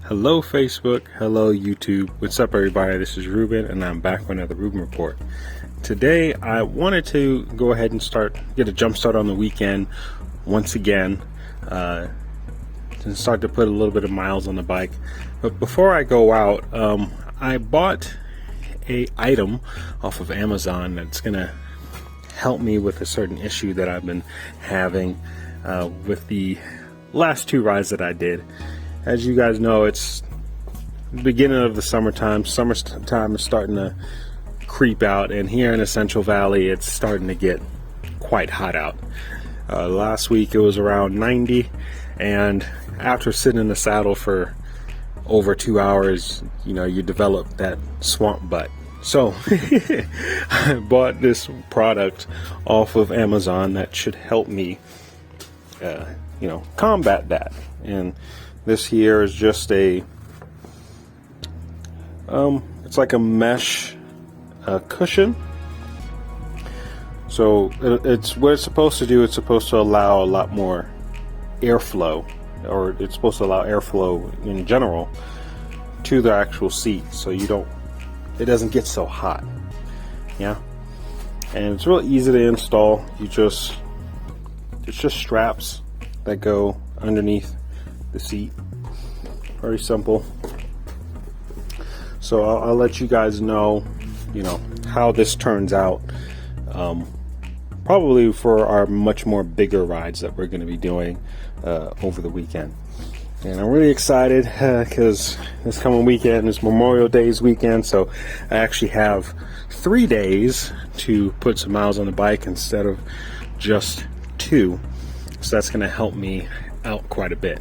Hello Facebook, hello YouTube, what's up everybody? This is Ruben and I'm back with another Ruben Report. Today I wanted to go ahead and get a jump start on the weekend once again, and start to put a little bit of miles on the bike. But before I go out, I bought a item off of Amazon that's gonna help me with a certain issue that I've been having with the last two rides that I did. As you guys know, it's the beginning of the summertime. Summertime is starting to creep out, and here in the Central Valley, it's starting to get quite hot out. Last week it was around 90, and after sitting in the saddle for over 2 hours, you develop that swamp butt. So I bought this product off of Amazon that should help me, combat that. And this here is just it's like a mesh cushion. So it's what it's supposed to do. It's supposed to allow a lot more airflow, or it's supposed to allow airflow in general to the actual seat, so it doesn't get so hot. Yeah, and it's real easy to install. It's just straps that go underneath the seat. Very simple. So I'll let you guys know, how this turns out. Probably for our much more bigger rides that we're going to be doing over the weekend. And I'm really excited because this coming weekend is Memorial Day's weekend, so I actually have 3 days to put some miles on the bike instead of just 2. So that's going to help me out quite a bit.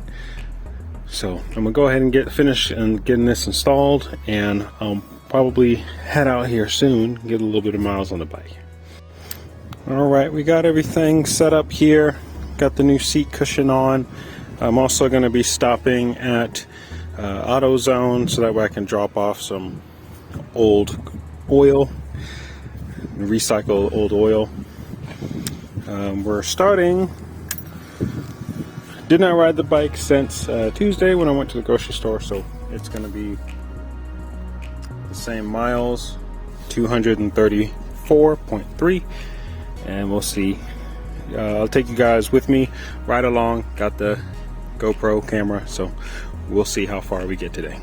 So I'm gonna go ahead and finish getting this installed, and I'll probably head out here soon, get a little bit of miles on the bike. All right, we got everything set up here. Got the new seat cushion on. I'm also going to be stopping at AutoZone so that way I can drop off some old oil, recycle old oil. We're starting. Did not ride the bike since Tuesday when I went to the grocery store, so it's going to be the same miles, 234.3, and we'll see. I'll take you guys with me right along. Got the GoPro camera, so we'll see how far we get today.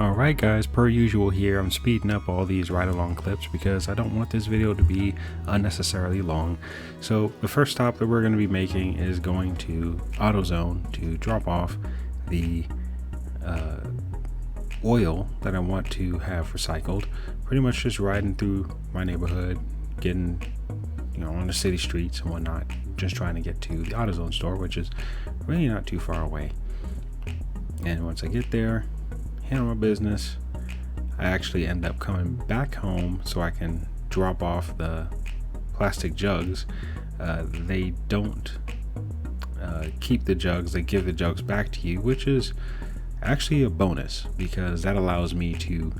Alright guys, per usual here, I'm speeding up all these ride-along clips because I don't want this video to be unnecessarily long. So the first stop that we're going to be making is going to AutoZone to drop off the oil that I want to have recycled. Pretty much just riding through my neighborhood, getting on the city streets and whatnot, just trying to get to the AutoZone store, which is really not too far away. And once I get there, handle my business, I actually end up coming back home so I can drop off the plastic jugs. They don't keep the jugs, they give the jugs back to you, which is actually a bonus because that allows me to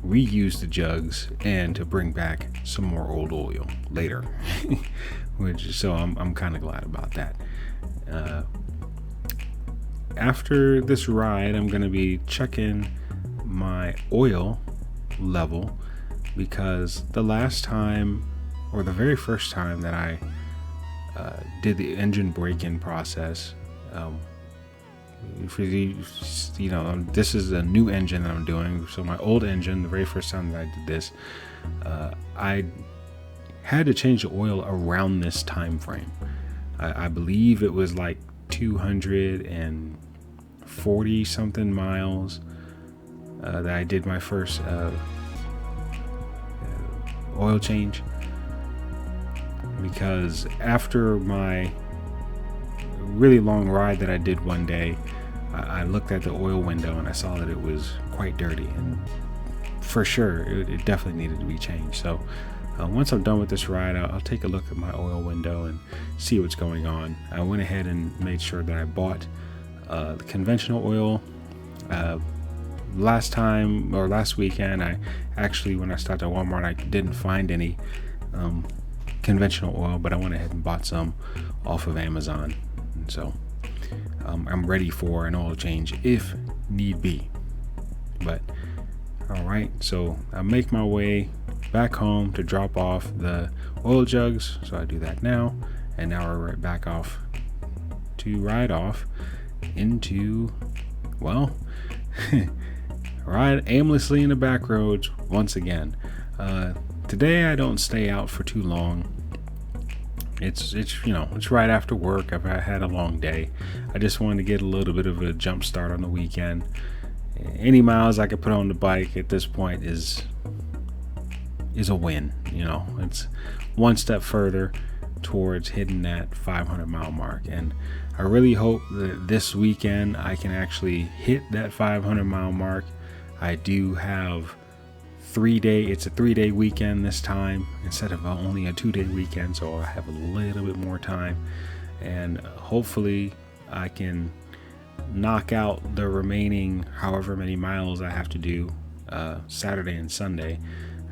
reuse the jugs and to bring back some more old oil later. So I'm kind of glad about that. After this ride, I'm going to be checking my oil level because the last time, or the very first time that I did the engine break-in process, this is a new engine that I'm doing. So my old engine, the very first time that I did this, I had to change the oil around this time frame. I believe it was like 240 something miles that I did my first oil change, because after my really long ride that I did one day, I looked at the oil window and I saw that it was quite dirty, and for sure it definitely needed to be changed. So once I'm done with this ride, I'll take a look at my oil window and see what's going on. I went ahead and made sure that I bought the conventional oil. Last weekend, I actually, when I stopped at Walmart, I didn't find any conventional oil, but I went ahead and bought some off of Amazon. And so I'm ready for an oil change if need be. But all right, so I make my way back home to drop off the oil jugs. So I do that now, and now we're right back off to ride off into, well, ride aimlessly in the back roads once again. Today I don't stay out for too long. It's right after work. I've had a long day. I just wanted to get a little bit of a jump start on the weekend. Any miles I could put on the bike at this point is a win. It's one step further towards hitting that 500-mile mark, and I really hope that this weekend I can actually hit that 500-mile mark. I do have it's a 3-day weekend this time instead of only a 2-day weekend, so I have a little bit more time, and hopefully I can knock out the remaining however many miles I have to do Saturday and Sunday,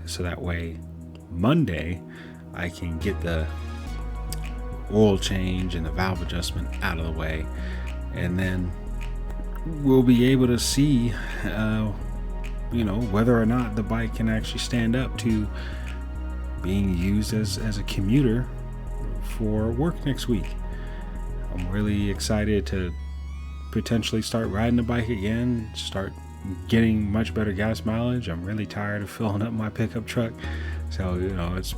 so that way Monday I can get the oil change and the valve adjustment out of the way, and then we'll be able to see whether or not the bike can actually stand up to being used as a commuter for work next week. I'm really excited to potentially start riding the bike again, start getting much better gas mileage. I'm really tired of filling up my pickup truck. So, it's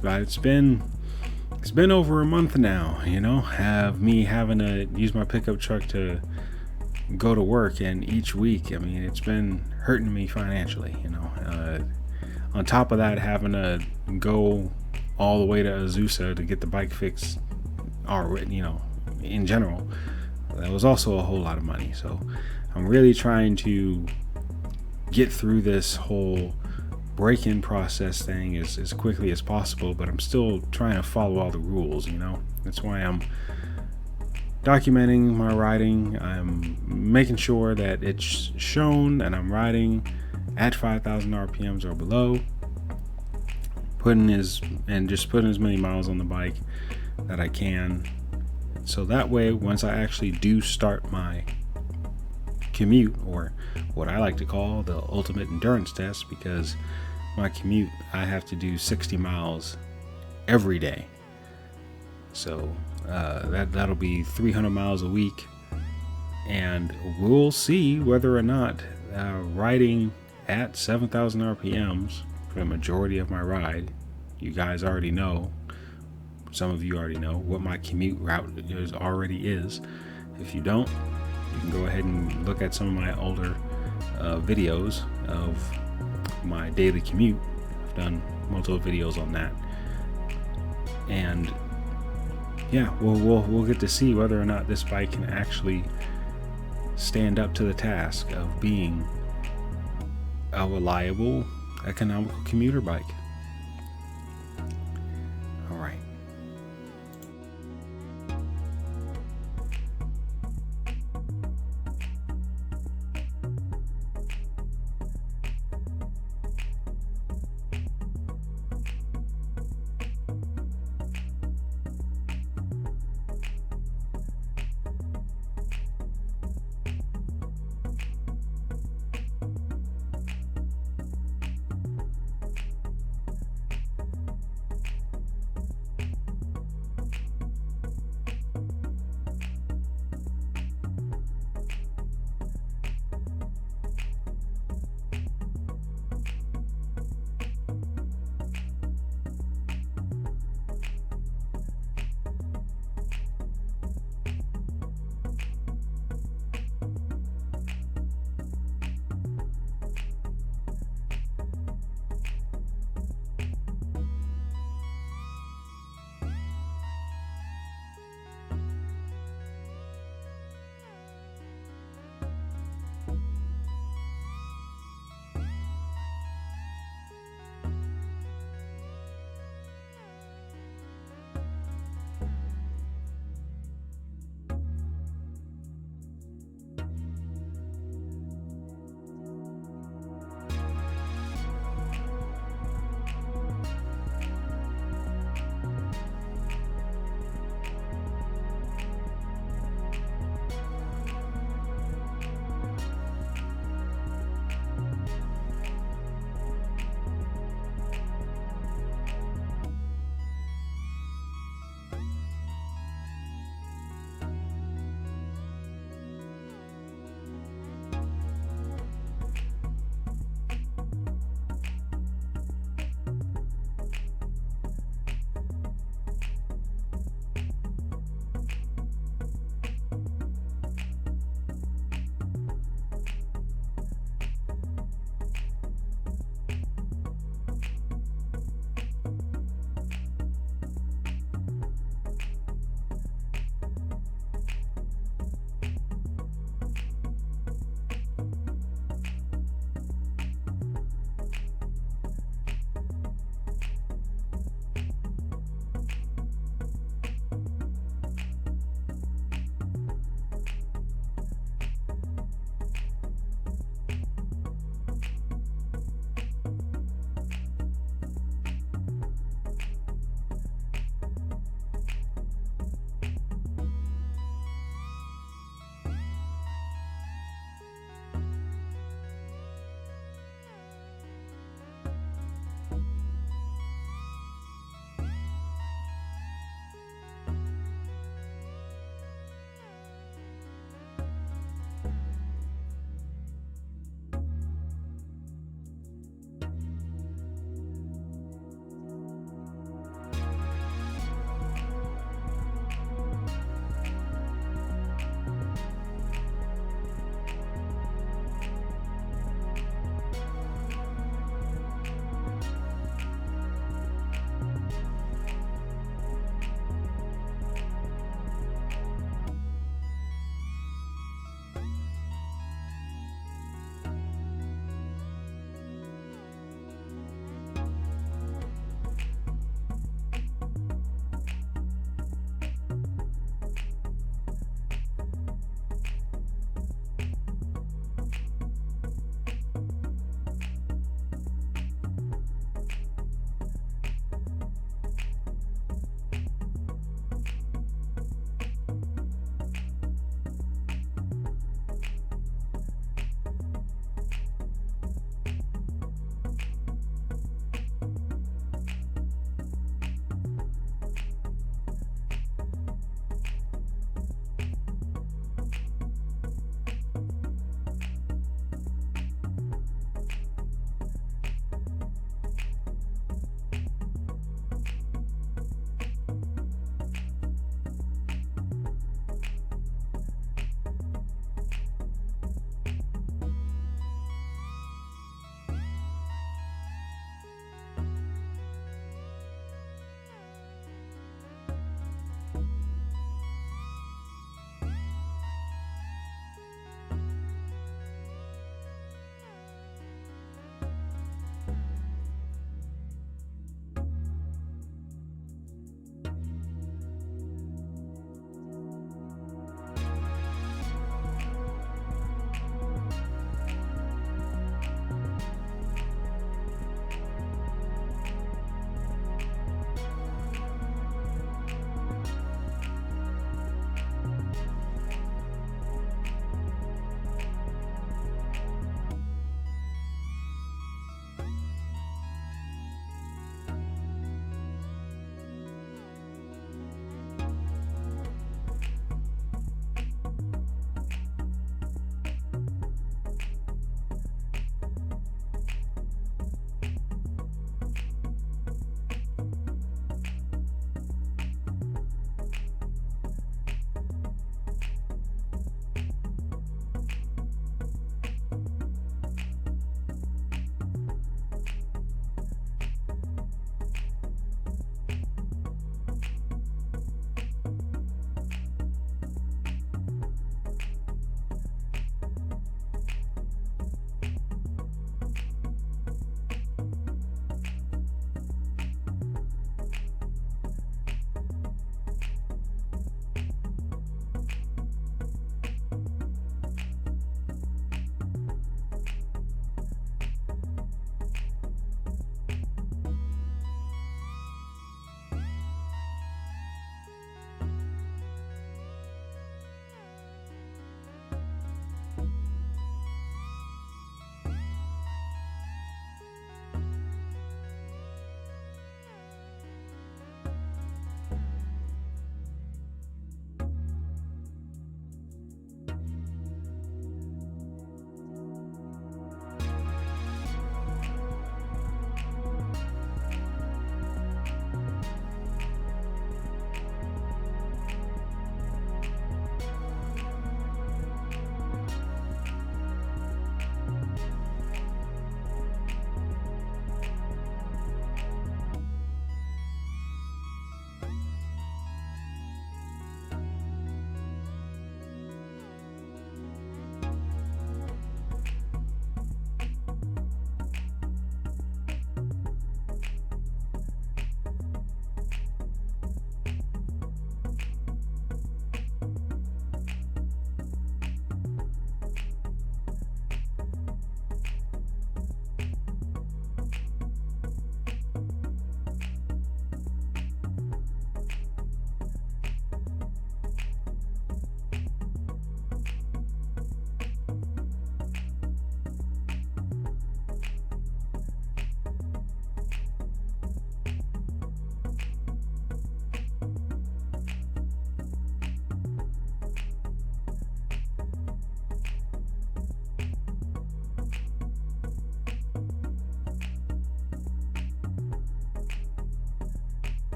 been over a month now, have me having to use my pickup truck to go to work, and each week, it's been hurting me financially, on top of that, having to go all the way to Azusa to get the bike fixed, or in general, that was also a whole lot of money. So I'm really trying to get through this whole break-in process thing as quickly as possible, but I'm still trying to follow all the rules. That's why I'm documenting my riding. I'm making sure that it's shown that I'm riding at 5,000 RPMs or below, putting as many miles on the bike that I can, so that way once I actually do start my commute, or what I like to call the ultimate endurance test, because my commute, I have to do 60 miles every day. So that'll be 300 miles a week, and we'll see whether or not riding at 7,000 RPMs for the majority of my ride. You guys already know, some of you already know what my commute route already is. If you don't, you can go ahead and look at some of my older videos of my daily commute. I've done multiple videos on that, and yeah, we'll get to see whether or not this bike can actually stand up to the task of being a reliable, economical commuter bike. All right.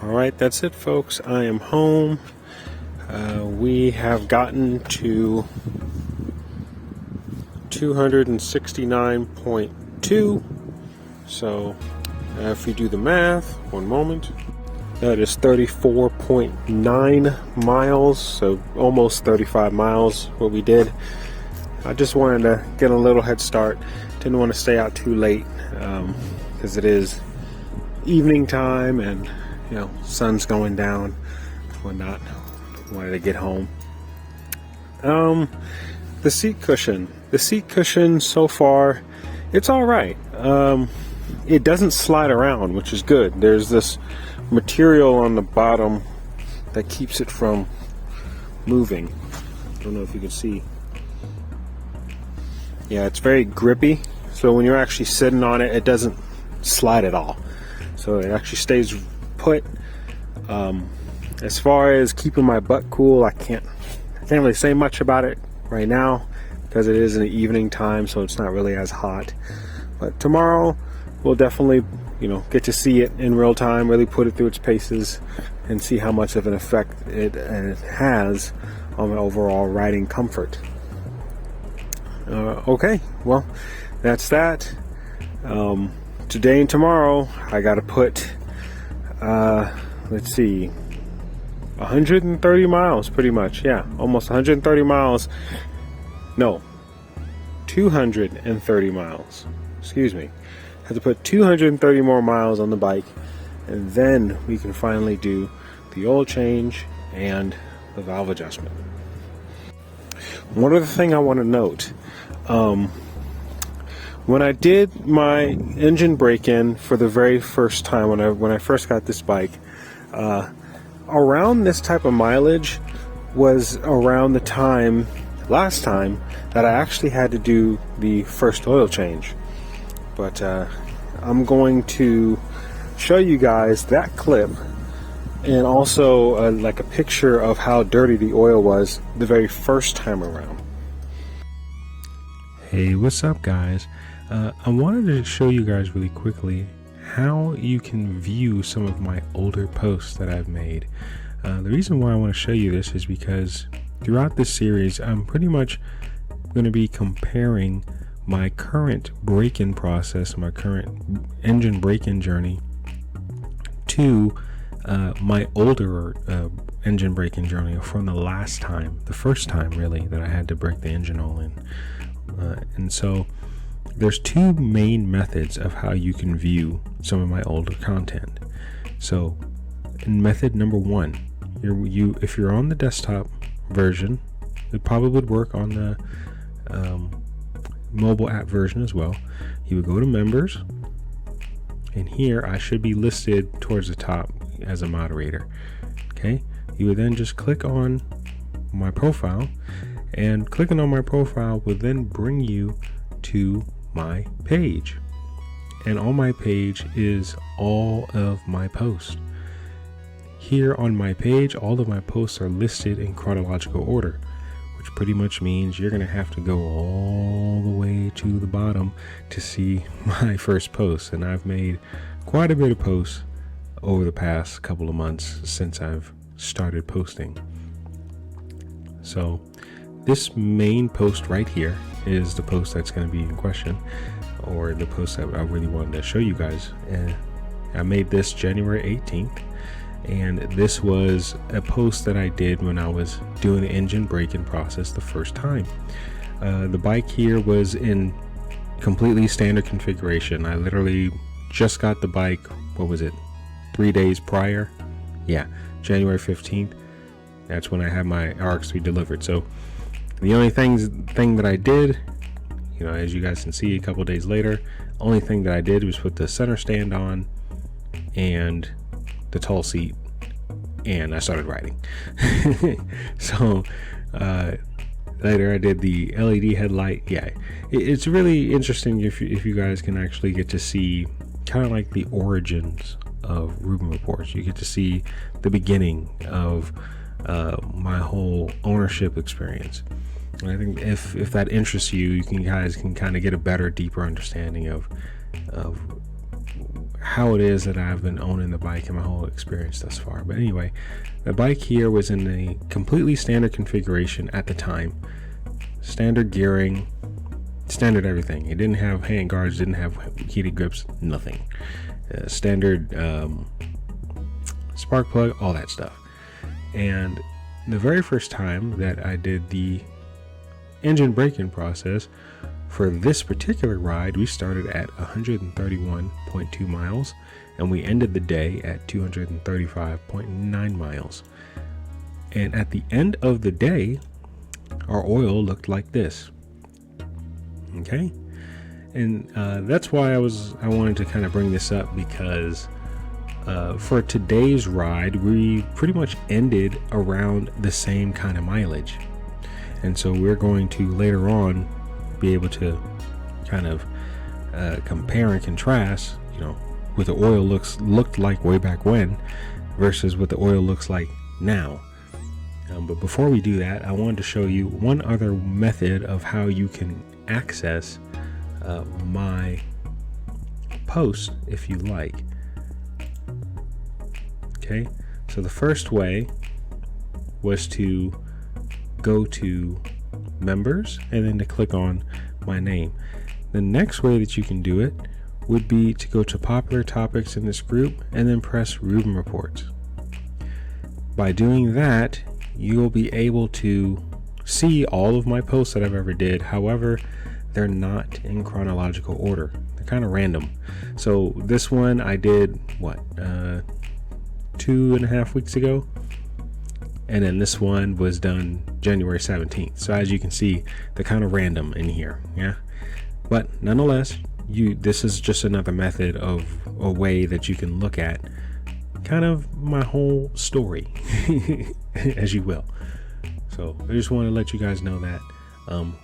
All right, that's it, folks. I am home. We have gotten to 269.2. So if you do the math, one moment, that is 34.9 miles, so almost 35 miles what we did. I just wanted to get a little head start. Didn't want to stay out too late because it is evening time and sun's going down, whatnot. Wanted to get home. The seat cushion so far, it's all right. It doesn't slide around, which is good. There's this material on the bottom that keeps it from moving. I don't know if you can see. Yeah, it's very grippy, so when you're actually sitting on it, it doesn't slide at all. So it actually stays put. As far as keeping my butt cool, I can't really say much about it right now because it is in the evening time, so it's not really as hot. But tomorrow we'll definitely get to see it in real time, really put it through its paces and see how much of an effect it has on the overall riding comfort. Okay, well, that's that. Today and tomorrow I gotta put let's see, 130 miles pretty much. Yeah, almost 130 miles. No, 230 miles. Excuse me. Have to put 230 more miles on the bike, and then we can finally do the oil change and the valve adjustment. One other thing I want to note, when I did my engine break-in for the very first time, when I first got this bike, around this type of mileage was around the time last time that I actually had to do the first oil change. But I'm going to show you guys that clip and also like a picture of how dirty the oil was the very first time around. Hey, what's up, guys? I wanted to show you guys really quickly how you can view some of my older posts that I've made. The reason why I want to show you this is because throughout this series I'm pretty much going to be comparing my current break-in process, my current engine break-in journey, to my older engine break-in journey from the first time really that I had to break the engine oil in. And so there's two main methods of how you can view some of my older content. So in method number one, if you're on the desktop version, it probably would work on the mobile app version as well. You would go to members, and here I should be listed towards the top as a moderator. Okay, you would then just click on my profile, and clicking on my profile will then bring you to my page, and on my page is all of my posts. Here on my page, all of my posts are listed in chronological order, which pretty much means you're gonna have to go all the way to the bottom to see my first post. And I've made quite a bit of posts over the past couple of months since I've started posting. So this main post right here is the post that's going to be in question, or the post that I really wanted to show you guys. And I made this January 18th, and this was a post that I did when I was doing the engine break-in process the first time. The bike here was in completely standard configuration. I literally just got the bike, 3 days prior? Yeah, January 15th. That's when I had my RX3 delivered. So the only thing that I did, as you guys can see a couple days later, only thing that I did was put the center stand on and the tall seat, and I started riding. So later I did the LED headlight. Yeah, it's really interesting if you guys can actually get to see kind of like the origins of Ruben Reports. You get to see the beginning of my whole ownership experience. And I think if that interests you, guys can kind of get a better, deeper understanding of how it is that I've been owning the bike and my whole experience thus far. But anyway, the bike here was in a completely standard configuration at the time. Standard gearing, standard everything. It didn't have hand guards, didn't have heated grips, nothing. Standard spark plug, all that stuff. And the very first time that I did the engine braking process for this particular ride, we started at 131.2 miles and we ended the day at 235.9 miles. And at the end of the day, our oil looked like this. Okay, and that's why I wanted to kind of bring this up, because for today's ride, we pretty much ended around the same kind of mileage. And so we're going to later on be able to kind of compare and contrast, what the oil looked like way back when versus what the oil looks like now. But before we do that, I wanted to show you one other method of how you can access my post if you like. Okay, so the first way was to go to members and then to click on my name. The next way that you can do it would be to go to popular topics in this group and then press Ruben Reports. By doing that, you'll be able to see all of my posts that I've ever did. However, they're not in chronological order. They're kind of random. So this one I did 2.5 weeks ago, and then this one was done January 17th. So as you can see, they're kind of random in here. Yeah, but nonetheless, this is just another method of a way that you can look at kind of my whole story as you will. So I just want to let you guys know that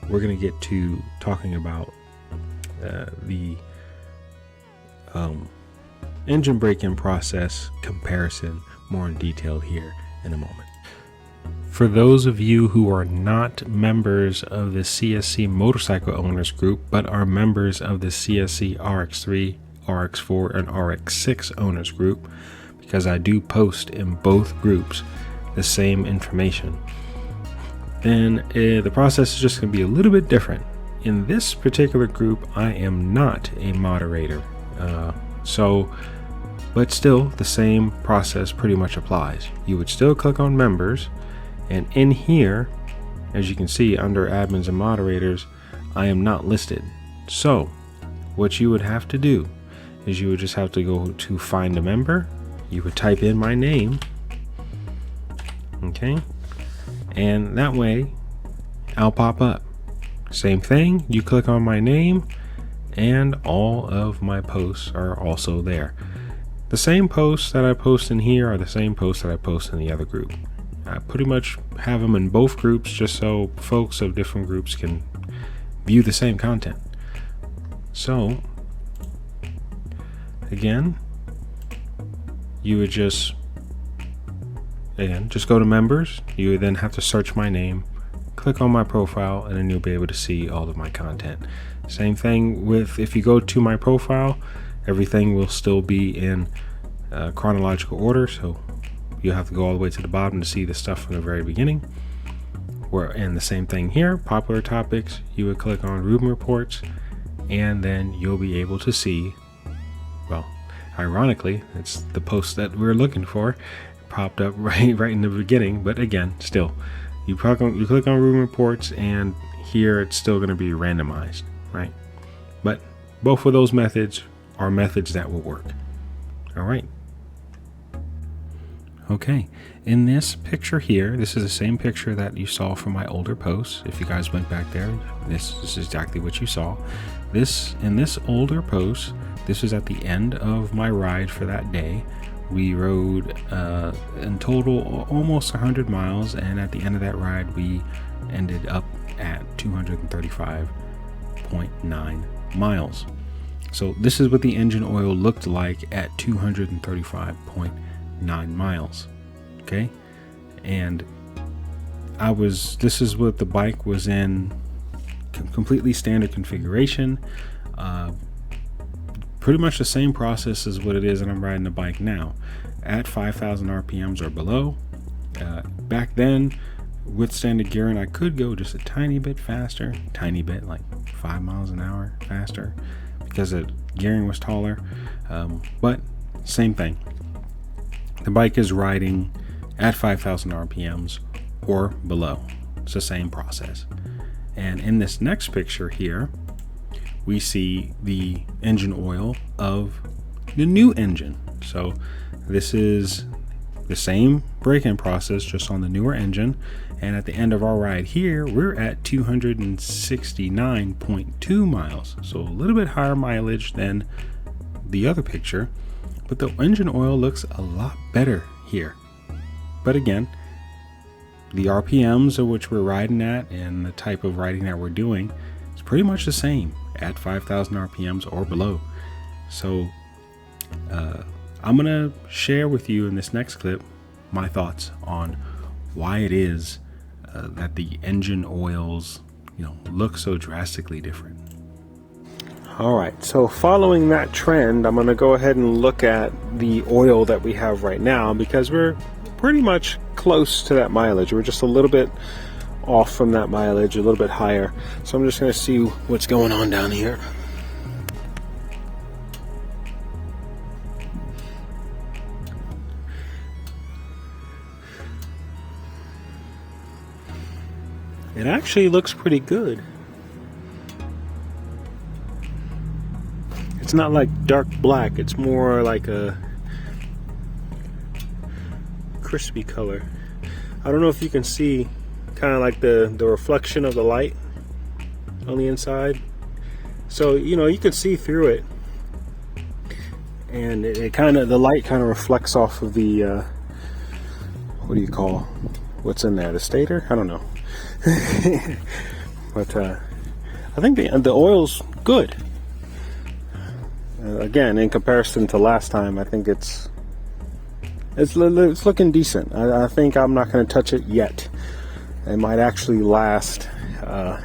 we're going to get to talking about the engine braking process comparison more in detail here in a moment. For those of you who are not members of the CSC Motorcycle Owners Group, but are members of the CSC RX3, RX4, and RX6 Owners Group, because I do post in both groups the same information, then the process is just going to be a little bit different. In this particular group, I am not a moderator, but still the same process pretty much applies. You would still click on members, and in here, as you can see under admins and moderators, I am not listed. So what you would have to do is you would just have to go to find a member. You would type in my name, okay, and that way I'll pop up. Same thing, you click on my name and all of my posts are also there. The same posts that I post in here are the same posts that I post in the other group. I pretty much have them in both groups just so folks of different groups can view the same content. So again, you would just go to members. You would then have to search my name, click on my profile, and then you'll be able to see all of my content. Same thing with, if you go to my profile, everything will still be in chronological order, so you'll have to go all the way to the bottom to see the stuff from the very beginning. And the same thing here, popular topics, you would click on Ruben Reports, and then you'll be able to see, well, ironically, it's the post that we're looking for. It popped up right in the beginning, but again, still, you click on Ruben Reports, and here it's still going to be randomized, right? But both of those methods are methods that will work. All right. Okay, in this picture here, this is the same picture that you saw from my older posts. If you guys went back there, this is exactly what you saw. In this older post, this is at the end of my ride for that day. We rode in total almost 100 miles, and at the end of that ride, we ended up at 235.9 miles. So this is what the engine oil looked like at 235.9 miles. Okay, and this is what the bike was in, completely standard configuration. pretty much the same process as what it is that I'm riding the bike now, at 5,000 RPMs or below. Back then, with standard gearing, I could go just a tiny bit faster, tiny bit, like 5 miles an hour faster, because the gearing was taller. But same thing. The bike is riding at 5,000 RPMs or below. It's the same process. And in this next picture here, we see the engine oil of the new engine. So this is the same break-in process, just on the newer engine. And at the end of our ride here, we're at 269.2 miles. So a little bit higher mileage than the other picture, but the engine oil looks a lot better here. But again, the RPMs of which we're riding at and the type of riding that we're doing is pretty much the same at 5,000 RPMs or below. So I'm gonna share with you in this next clip my thoughts on why it is that the engine oils, look so drastically different. All right, so following that trend, I'm gonna go ahead and look at the oil that we have right now, because we're pretty much close to that mileage. We're just a little bit off from that mileage, a little bit higher. So I'm just gonna see what's going on down here. It actually looks pretty good. It's not like dark black, it's more like a crispy color. I don't know if you can see kind of like the reflection of the light on the inside. So, you can see through it. And it kind of, the light kind of reflects off of the, what do you call, what's in there? The stator? I don't know. But I think the oil's good. Again, in comparison to last time, I think it's looking decent. I think I'm not going to touch it yet. It might actually last a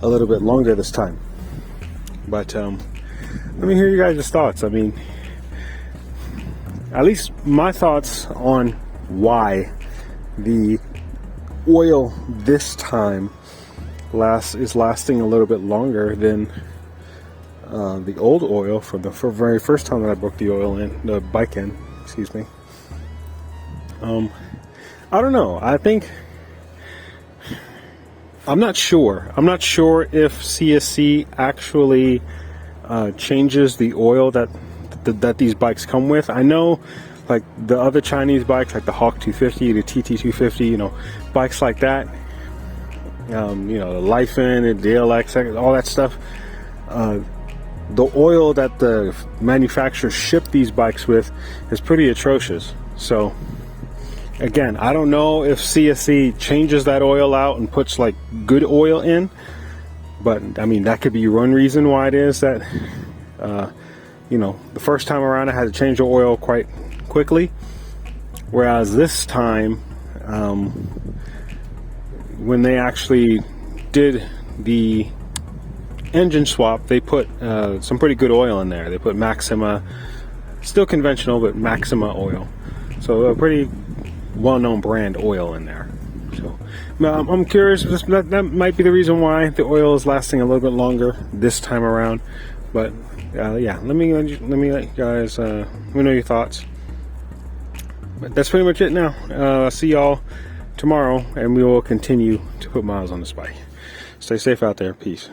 little bit longer this time. But let me hear you guys' thoughts. I mean, at least my thoughts on why the oil this time is lasting a little bit longer than the old oil from the very first time that I broke the bike in, excuse me. I don't know. I'm not sure if CSC actually changes the oil that these bikes come with. I know, like the other Chinese bikes, like the Hawk 250, the TT 250, bikes like that, the Lyfen and DLX, all that stuff. The oil that the manufacturers ship these bikes with is pretty atrocious. So again, I don't know if CSC changes that oil out and puts like good oil in, but I mean, that could be one reason why it is that the first time around I had to change the oil quite quickly, whereas this time when they actually did the engine swap, they put some pretty good oil in there. They put Maxima, still conventional, but Maxima oil, so a pretty well-known brand oil in there. So I'm curious, that might be the reason why the oil is lasting a little bit longer this time around. But yeah, let me let you guys let me know your thoughts. But that's pretty much it now. I'll see y'all tomorrow, and we will continue to put miles on this bike. Stay safe out there. Peace.